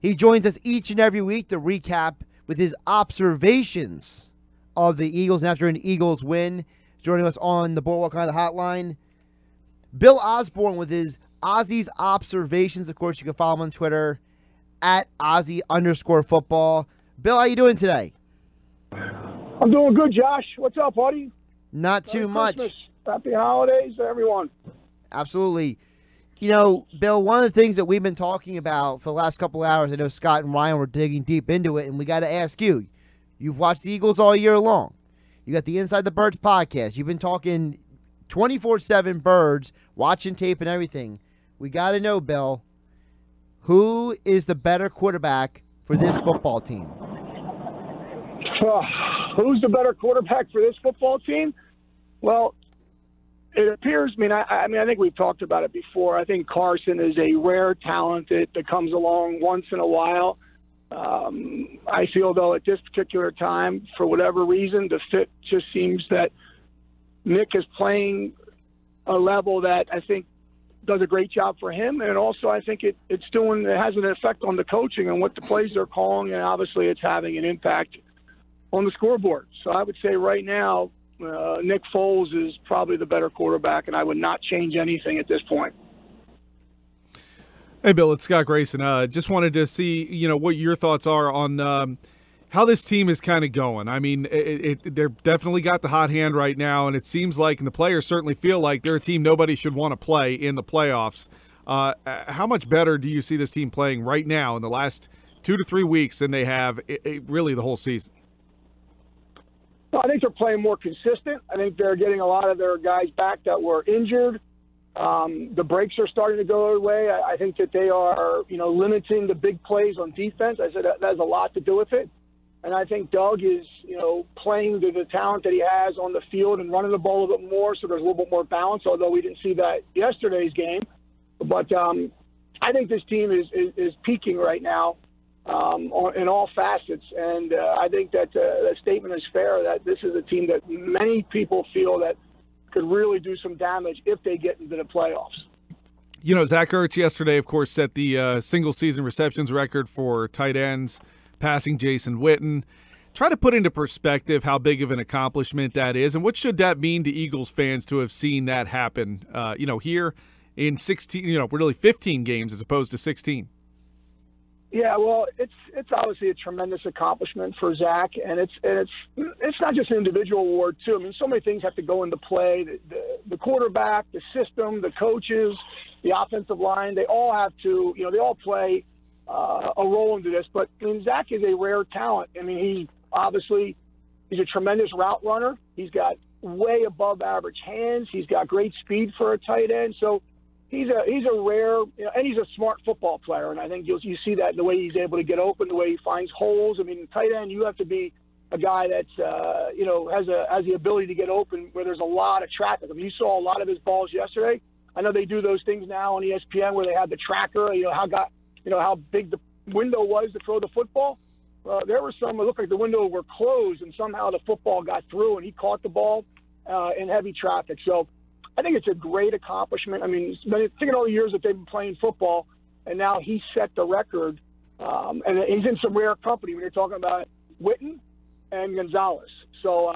He joins us each and every week to recap with his observations of the Eagles after an Eagles win. Joining us on the Boardwalk Kind of Hotline, Bill Osborne with his Ozzy's observations. Of course, you can follow him on Twitter at Ozzy_football. Bill, how you doing today? I'm doing good, Josh. What's up, buddy? Not too much. Christmas. Happy holidays to everyone. Absolutely. You know, Bill, one of the things that we've been talking about for the last couple of hours, I know Scott and Ryan were digging deep into it, and we got to ask you. You've watched the Eagles all year long. You got the Inside the Birds podcast. You've been talking 24/7 Birds, watching tape and everything. We got to know, Bill, who is the better quarterback for this football team? Who's the better quarterback for this football team? Well, it appears, I think we've talked about it before. I think Carson is a rare talent that comes along once in a while. I feel, though, at this particular time, for whatever reason, the fit just seems that Nick is playing a level that I think does a great job for him. And also I think it has an effect on the coaching and what the plays they're calling, and obviously it's having an impact on the scoreboard. So I would say right now, Nick Foles is probably the better quarterback, and I would not change anything at this point. Hey, Bill, it's Scott Grayson. Just wanted to see, what your thoughts are on how this team is kind of going. I mean, they're definitely got the hot hand right now, and it seems like, and the players certainly feel like they're a team nobody should want to play in the playoffs. How much better do you see this team playing right now in the last 2 to 3 weeks than they have really the whole season? Well, I think they're playing more consistent. I think they're getting a lot of their guys back that were injured. The breaks are starting to go their way. I think that they are, limiting the big plays on defense. I said that has a lot to do with it. And I think Doug is, playing to the talent that he has on the field and running the ball a little bit more, so there's a little bit more balance, although we didn't see that yesterday's game. But I think this team is peaking right now in all facets. And I think that the statement is fair that this is a team that many people feel that could really do some damage if they get into the playoffs. Zach Ertz yesterday, of course, set the single-season receptions record for tight ends, passing Jason Witten. Try to put into perspective how big of an accomplishment that is, and what should that mean to Eagles fans to have seen that happen, here in 16, really 15 games as opposed to 16. Yeah, well, it's obviously a tremendous accomplishment for Zach, and it's not just an individual award too. I mean, so many things have to go into play. The quarterback, the system, the coaches, the offensive line, they all have to, they all play a role into this. But Zach is a rare talent. I mean, he's a tremendous route runner. He's got way above average hands. He's got great speed for a tight end. So he's a rare, and he's a smart football player. And I think you see that in the way he's able to get open, the way he finds holes. I mean, tight end, you have to be a guy that's, has the ability to get open where there's a lot of traffic. I mean, you saw a lot of his balls yesterday. I know they do those things now on ESPN where they have the tracker, how big the window was to throw the football. There were some, it looked like the window were closed, and somehow the football got through, and he caught the ball in heavy traffic. So I think it's a great accomplishment. I mean, think of all the years that they've been playing football, and now he set the record. And he's in some rare company when you're talking about Witten and Gonzalez. So,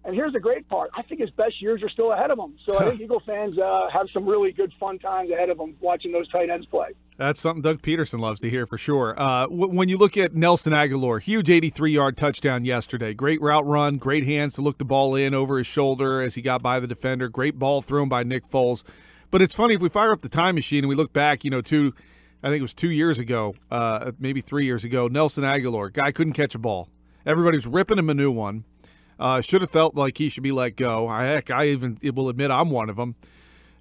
and here's the great part. I think his best years are still ahead of him. So I think Eagle fans have some really good fun times ahead of them watching those tight ends play. That's something Doug Peterson loves to hear for sure. When you look at Nelson Agholor, huge 83-yard touchdown yesterday. Great route run, great hands to look the ball in over his shoulder as he got by the defender. Great ball thrown by Nick Foles. But it's funny, if we fire up the time machine and we look back, I think it was 2 years ago, maybe 3 years ago, Nelson Agholor, guy couldn't catch a ball. Everybody was ripping him a new one. Should have felt like he should be let go. Heck, I even will admit I'm one of them.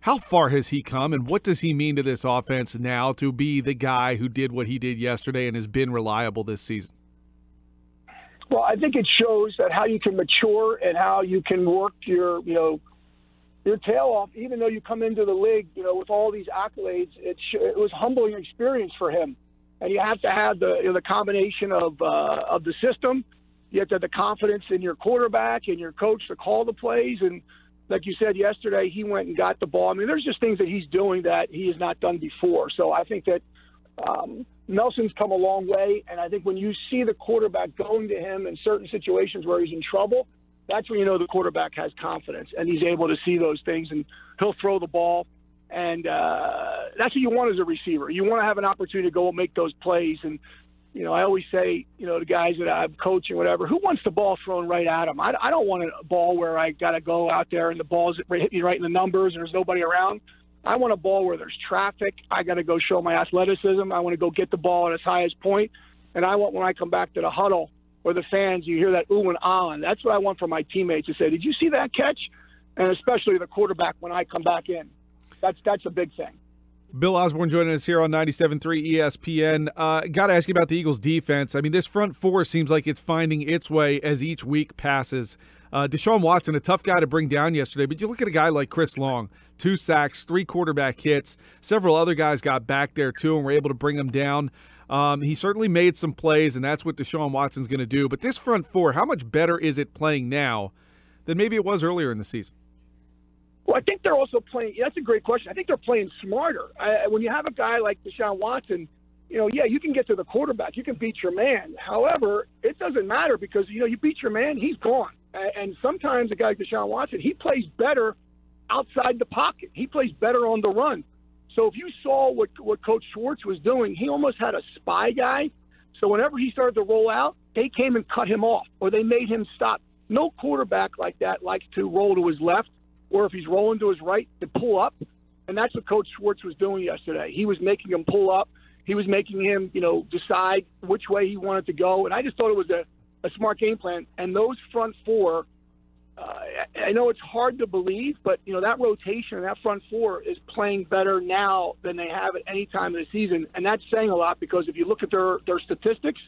How far has he come, and what does he mean to this offense now to be the guy who did what he did yesterday and has been reliable this season? Well, I think it shows that how you can mature and how you can work your tail off, even though you come into the league, with all these accolades. It was a humbling experience for him, and you have to have the combination of the system. You have to have the confidence in your quarterback and your coach to call the plays. And like you said yesterday, he went and got the ball. I mean, there's just things that he's doing that he has not done before. So I think that Nelson's come a long way, and I think when you see the quarterback going to him in certain situations where he's in trouble, that's when you know the quarterback has confidence and he's able to see those things, and he'll throw the ball. And that's what you want as a receiver. You want to have an opportunity to go and make those plays. And, I always say, the guys that I'm coaching, whatever, who wants the ball thrown right at them? I don't want a ball where I got to go out there and the ball's hit me right in the numbers and there's nobody around. I want a ball where there's traffic. I got to go show my athleticism. I want to go get the ball at its highest point. And I want, when I come back to the huddle or the fans, you hear that ooh and ah. And that's what I want from my teammates to say, did you see that catch? And especially the quarterback when I come back in. That's a big thing. Bill Osborne joining us here on 97.3 ESPN. Got to ask you about the Eagles' defense. I mean, this front four seems like it's finding its way as each week passes. Deshaun Watson, a tough guy to bring down yesterday, but you look at a guy like Chris Long, 2 sacks, 3 quarterback hits. Several other guys got back there, too, and were able to bring him down. He certainly made some plays, and that's what Deshaun Watson's going to do. But this front four, how much better is it playing now than maybe it was earlier in the season? Well, I think they're also playing – that's a great question. I think they're playing smarter. When you have a guy like Deshaun Watson, you can get to the quarterback. You can beat your man. However, it doesn't matter because, you beat your man, he's gone. And sometimes a guy like Deshaun Watson, he plays better outside the pocket. He plays better on the run. So if you saw what Coach Schwartz was doing, he almost had a spy guy. So whenever he started to roll out, they came and cut him off or they made him stop. No quarterback like that likes to roll to his left, or if he's rolling to his right, to pull up. And that's what Coach Schwartz was doing yesterday. He was making him pull up. He was making him, decide which way he wanted to go. And I just thought it was a smart game plan. And those front four, I know it's hard to believe, but, that rotation and that front four is playing better now than they have at any time of the season. And that's saying a lot because if you look at their statistics,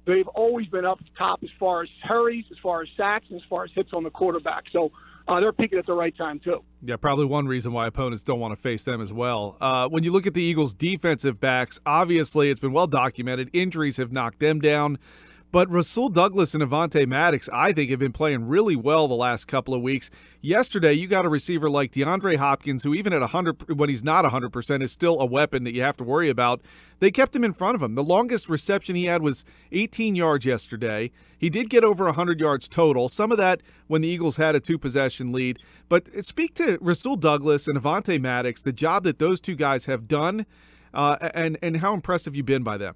they've always been up top as far as hurries, as far as sacks, and as far as hits on the quarterback. So they're peaking at the right time, too. Yeah, probably one reason why opponents don't want to face them as well. When you look at the Eagles' defensive backs, obviously it's been well documented. Injuries have knocked them down. But Rasul Douglas and Avonte Maddox, I think, have been playing really well the last couple of weeks. Yesterday, you got a receiver like DeAndre Hopkins, who even at 100, when he's not 100%, is still a weapon that you have to worry about. They kept him in front of him. The longest reception he had was 18 yards yesterday. He did get over 100 yards total. Some of that when the Eagles had a 2-possession lead. But speak to Rasul Douglas and Avonte Maddox, the job that those two guys have done, and how impressive you've been by them.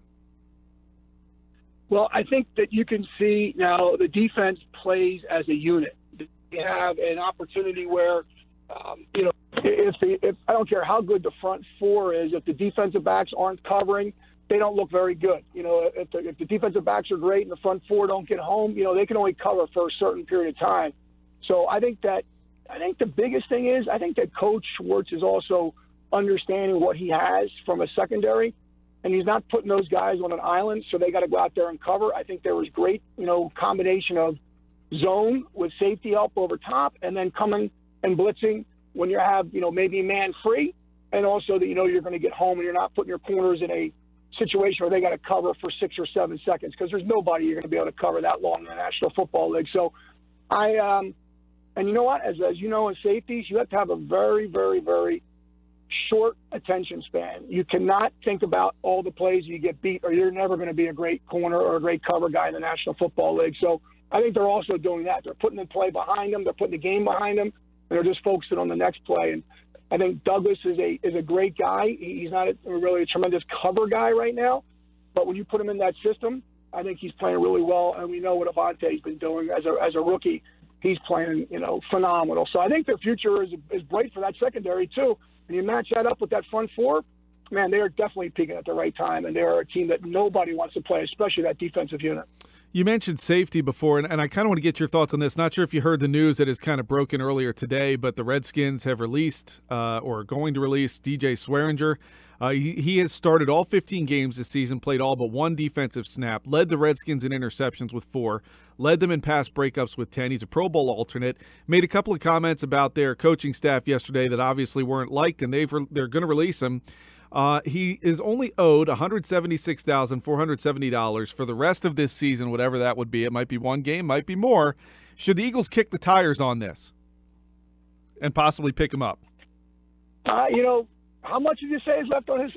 Well, I think that you can see now the defense plays as a unit. They have an opportunity where, if I don't care how good the front four is, if the defensive backs aren't covering, they don't look very good. If the defensive backs are great and the front four don't get home, they can only cover for a certain period of time. So I think the biggest thing is I think that Coach Schwartz is also understanding what he has from a secondary. And he's not putting those guys on an island, so they got to go out there and cover. I think there was great, combination of zone with safety help over top, and then coming and blitzing when you have, maybe man free, and also that you're going to get home and you're not putting your corners in a situation where they got to cover for 6 or 7 seconds because there's nobody you're going to be able to cover that long in the National Football League. So and you know what, as you know, in safeties, you have to have a very, very, very short attention span. You cannot think about all the plays you get beat, or you're never going to be a great corner or a great cover guy in the National Football League. So I think they're also doing that. They're putting the play behind them. They're putting the game behind them, and they're just focusing on the next play. And I think Douglas is a great guy. He's not really a tremendous cover guy right now, but when you put him in that system, I think he's playing really well. And we know what Avonte's been doing as a rookie. He's playing, phenomenal. So I think their future is bright for that secondary too. And you match that up with that front four, man, they are definitely peaking at the right time, and they're a team that nobody wants to play, especially that defensive unit. You mentioned safety before, and I kind of want to get your thoughts on this. Not sure if you heard the news that is kind of broken earlier today, but the Redskins have released or are going to release DJ Swearinger. He has started all 15 games this season, played all but 1 defensive snap, led the Redskins in interceptions with 4, led them in pass breakups with 10. He's a Pro Bowl alternate. Made a couple of comments about their coaching staff yesterday that obviously weren't liked, and they're going to release him. He is only owed $176,470 for the rest of this season, whatever that would be. It might be 1 game, might be more. Should the Eagles kick the tires on this and possibly pick him up? How much did you say is left on his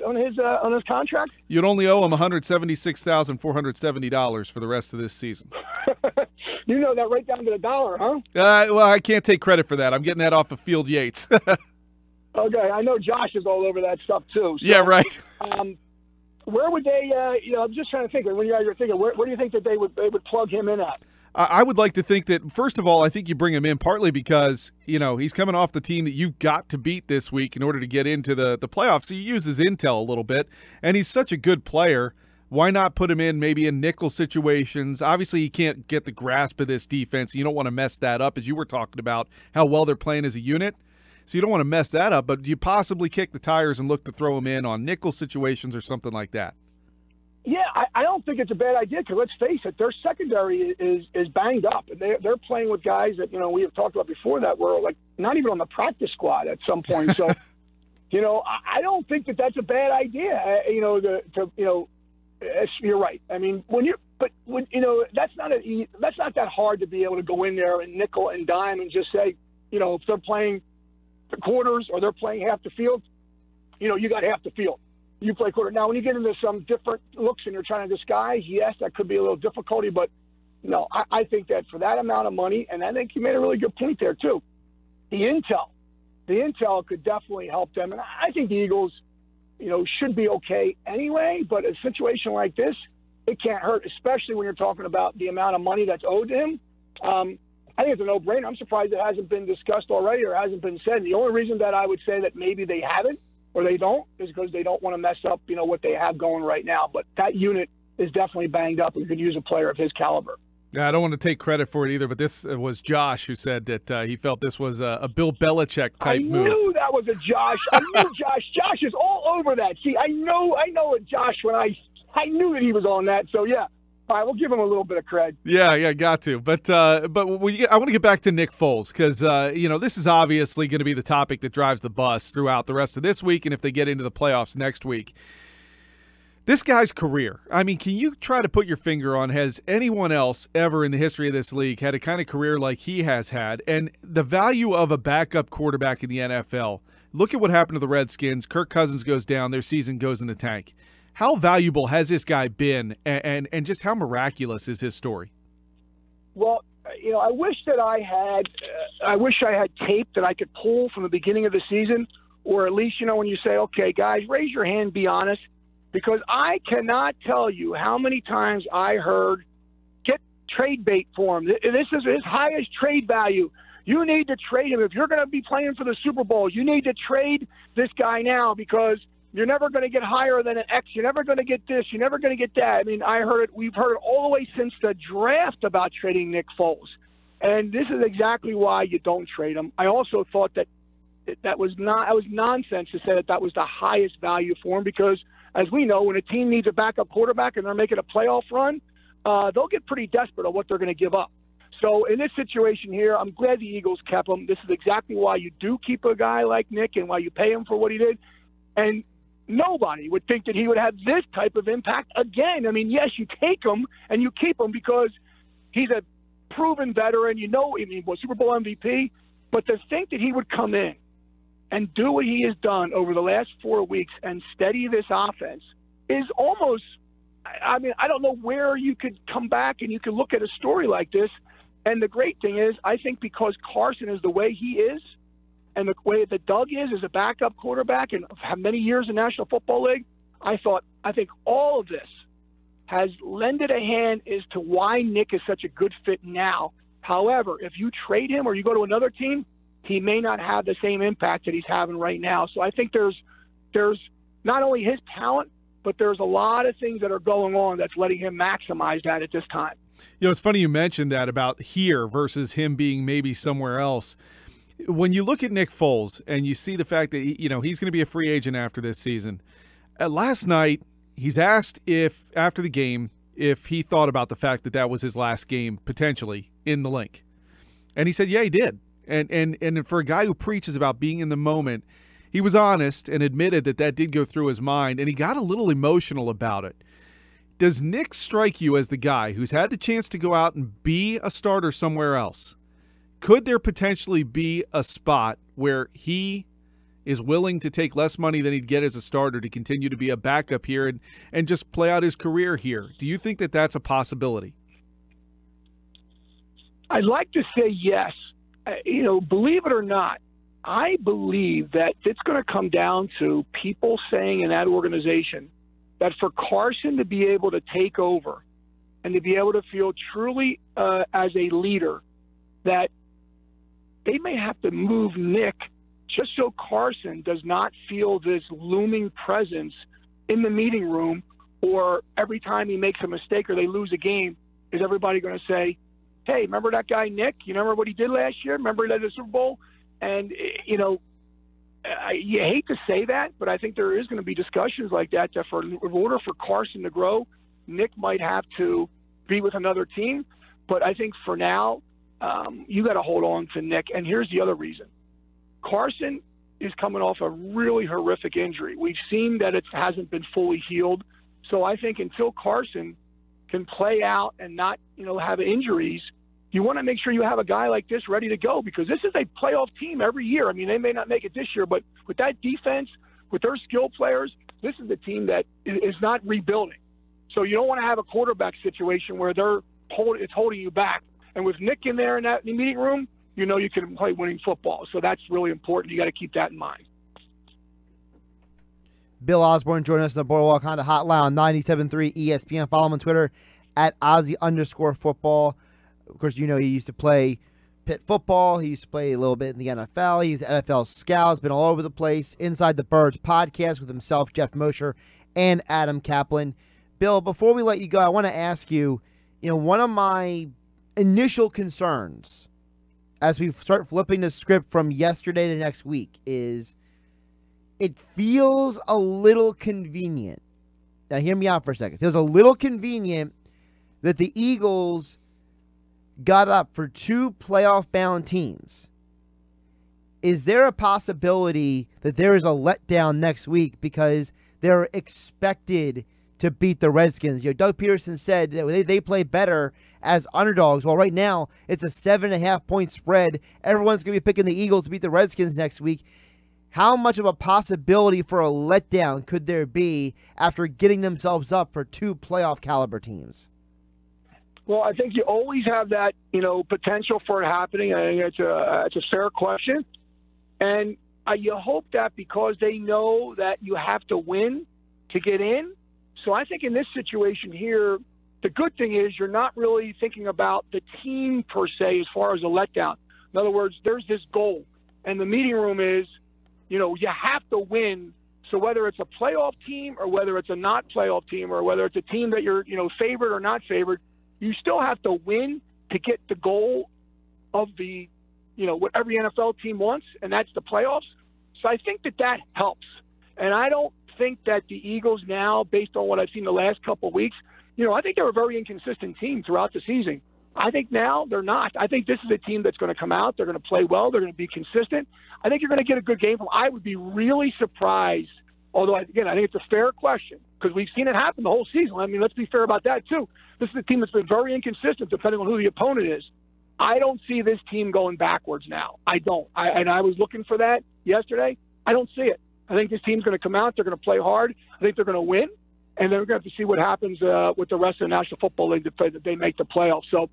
contract? You'd only owe him $176,470 for the rest of this season. You know that right down to the dollar, huh? Well, I can't take credit for that. I'm getting that off of Field Yates. Okay, I know Josh is all over that stuff too. So, yeah, right. Where would they? I'm just trying to think. When you guys are thinking, where do you think that they would plug him in at? I would like to think that, first of all, I think you bring him in partly because, he's coming off the team that you've got to beat this week in order to get into the playoffs. So you use his intel a little bit, and he's such a good player. Why not put him in maybe in nickel situations? Obviously, he can't get the grasp of this defense. You don't want to mess that up, as you were talking about how well they're playing as a unit. So you don't want to mess that up, but do you possibly kick the tires and look to throw him in on nickel situations or something like that? Yeah, I don't think it's a bad idea because let's face it, their secondary is banged up, and they're playing with guys that we have talked about before that were like not even on the practice squad at some point. So, I don't think that that's a bad idea. You're right. I mean, that's not that hard to be able to go in there and nickel and dime and just say, if they're playing the quarters or they're playing half the field, you got half the field. You play quarter. Now, when you get into some different looks and you're trying to disguise, yes, that could be a little difficulty. But, no, I think that for that amount of money, and I think you made a really good point there, too, the intel could definitely help them. And I think the Eagles, should be okay anyway. But a situation like this, it can't hurt, especially when you're talking about the amount of money that's owed to him. I think it's a no-brainer. I'm surprised it hasn't been discussed already or hasn't been said. And the only reason that I would say that maybe they haven't or they don't is because they don't want to mess up, what they have going right now. But that unit is definitely banged up and could use a player of his caliber. Yeah, I don't want to take credit for it either, but this was Josh who said that he felt this was a Bill Belichick type move. I knew that was a Josh. I knew Josh. Josh is all over that. See, I know a Josh when I knew that he was on that. So, yeah. All right, we'll give him a little bit of cred. Yeah, got to. But I want to get back to Nick Foles because, this is obviously going to be the topic that drives the bus throughout the rest of this week and if they get into the playoffs next week. This guy's career, I mean, can you try to put your finger on, has anyone else ever in the history of this league had a kind of career like he has had? And the value of a backup quarterback in the NFL, look at what happened to the Redskins. Kirk Cousins goes down, their season goes in the tank. How valuable has this guy been, and just how miraculous is his story? Well, I wish I had tape that I could pull from the beginning of the season, or at least, when you say, okay, guys, raise your hand, be honest, because I cannot tell you how many times I heard, get trade bait for him. This is his highest trade value. You need to trade him. If you're going to be playing for the Super Bowl, you need to trade this guy now because you're never going to get higher than an X. You're never going to get this. You're never going to get that. I mean, we've heard it all the way since the draft about trading Nick Foles. And this is exactly why you don't trade him. I also thought that was nonsense to say that was the highest value for him because, as we know, when a team needs a backup quarterback and they're making a playoff run, they'll get pretty desperate on what they're going to give up. So in this situation here, I'm glad the Eagles kept him. This is exactly why you do keep a guy like Nick and why you pay him for what he did. And nobody would think that he would have this type of impact again. I mean, yes, you take him and you keep him because he's a proven veteran. He was Super Bowl MVP. But to think that he would come in and do what he has done over the last 4 weeks and steady this offense is almost – I mean, I don't know where you could come back and you could look at a story like this. And the great thing is, I think because Carson is the way he is, and the way that Doug is as a backup quarterback and have many years in National Football League, I think all of this has lended a hand as to why Nick is such a good fit now. However, if you trade him or you go to another team, he may not have the same impact that he's having right now. So I think there's not only his talent, but there's a lot of things that are going on that's letting him maximize that at this time. It's funny you mentioned that about here versus him being maybe somewhere else. When you look at Nick Foles and you see the fact that he's going to be a free agent after this season, last night he's asked if after the game if he thought about the fact that was his last game potentially in the link, and he said yeah he did. And for a guy who preaches about being in the moment, he was honest and admitted that did go through his mind, and he got a little emotional about it. Does Nick strike you as the guy who's had the chance to go out and be a starter somewhere else? Could there potentially be a spot where he is willing to take less money than he'd get as a starter to continue to be a backup here and just play out his career here. Do you think that that's a possibility? I'd like to say yes. Believe it or not, I believe that it's going to come down to people saying in that organization that for Carson to be able to take over and to be able to feel truly as a leader, that they may have to move Nick just so Carson does not feel this looming presence in the meeting room, or every time he makes a mistake or they lose a game, is everybody going to say, hey, remember that guy Nick? You remember what he did last year? Remember he led the Super Bowl? And, you hate to say that, but I think there is going to be discussions like that in order for Carson to grow, Nick might have to be with another team. But I think for now, you got to hold on to Nick. And here's the other reason. Carson is coming off a really horrific injury. We've seen that it hasn't been fully healed. So I think until Carson can play out and not, have injuries, you want to make sure you have a guy like this ready to go, because this is a playoff team every year. I mean, they may not make it this year, but with that defense, with their skill players, this is a team that is not rebuilding. So you don't want to have a quarterback situation where it's holding you back. And with Nick in there in that meeting room, you can play winning football. So that's really important. You got to keep that in mind. Bill Osborne joining us on the Boardwalk Honda Hotline on 97.3 ESPN. Follow him on Twitter at Ozzy_football. Of course, he used to play Pitt football. He used to play a little bit in the NFL. He's an NFL Scout. He's been all over the place. Inside the Birds podcast with himself, Jeff Mosher, and Adam Kaplan. Bill, before we let you go, I want to ask you, one of my initial concerns as we start flipping the script from yesterday to next week is it feels a little convenient. Now, hear me out for a second. It feels a little convenient that the Eagles got up for two playoff-bound teams. Is there a possibility that there is a letdown next week because they're expected to beat the Redskins? Doug Peterson said that they play better as underdogs. Well, right now, it's a 7.5-point spread. Everyone's going to be picking the Eagles to beat the Redskins next week. How much of a possibility for a letdown could there be after getting themselves up for two playoff-caliber teams? Well, I think you always have that, potential for it happening. I think it's a fair question. And you hope that because they know that you have to win to get in. So I think in this situation here, the good thing is you're not really thinking about the team per se as far as a letdown. In other words, there's this goal. And the meeting room is, you have to win. So whether it's a playoff team or whether it's a not playoff team or whether it's a team that you're, favored or not favored, you still have to win to get the goal of the, what every NFL team wants, and that's the playoffs. So I think that helps. And I don't think that the Eagles now, based on what I've seen the last couple of weeks, I think they're a very inconsistent team throughout the season. I think now they're not. I think this is a team that's going to come out. They're going to play well. They're going to be consistent. I think you're going to get a good game from them. I would be really surprised, although, again, I think it's a fair question because we've seen it happen the whole season. I mean, let's be fair about that, too. This is a team that's been very inconsistent depending on who the opponent is. I don't see this team going backwards now. I don't. And I was looking for that yesterday. I don't see it. I think this team's going to come out. They're going to play hard. I think they're going to win. And then we're going to have to see what happens with the rest of the National Football League that they make the playoffs. So,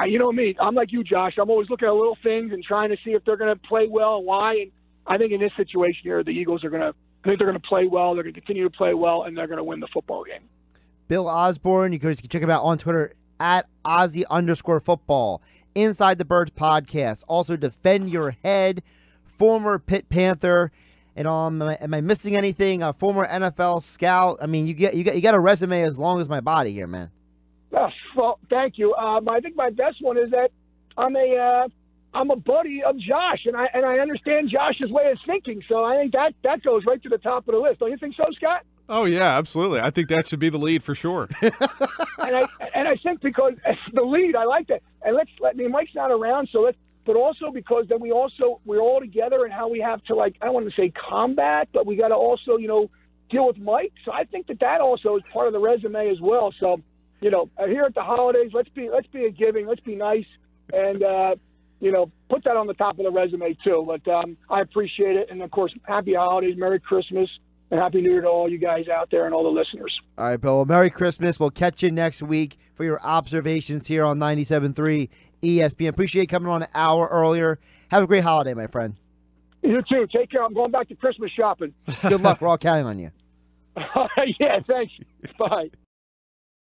you know me. I'm like you, Josh. I'm always looking at little things and trying to see if they're going to play well and why. And I think in this situation here, the Eagles are going to – I think they're going to play well. They're going to continue to play well, and they're going to win the football game. Bill Osborne, you can check him out on Twitter at Ozzy_football. Inside the Birds podcast. Also, Defend Your Head, former Pitt Panther. And am I missing anything? A former NFL Scout. I mean, you got a resume as long as my body here, man. Well, thank you. I think my best one is that I'm a buddy of Josh, and I understand Josh's way of thinking. So I think that goes right to the top of the list. Don't you think so, Scott? Oh yeah, absolutely. I think that should be the lead for sure. and I think because the lead, I like that. And Mike's not around, so but also because then we're all together and how we have to, like, I don't want to say combat, but we got to also, deal with Mike. So I think that also is part of the resume as well. So, here at the holidays, let's be a giving, let's be nice. And, put that on the top of the resume too. But I appreciate it. And, of course, happy holidays, Merry Christmas, and Happy New Year to all you guys out there and all the listeners. All right, Bill. Well, Merry Christmas. We'll catch you next week for your observations here on 97.3 ESPN. Appreciate you coming on an hour earlier. Have a great holiday, my friend. You too. Take care. I'm going back to Christmas shopping. Good luck. We're all counting on you. Yeah, thanks. Bye.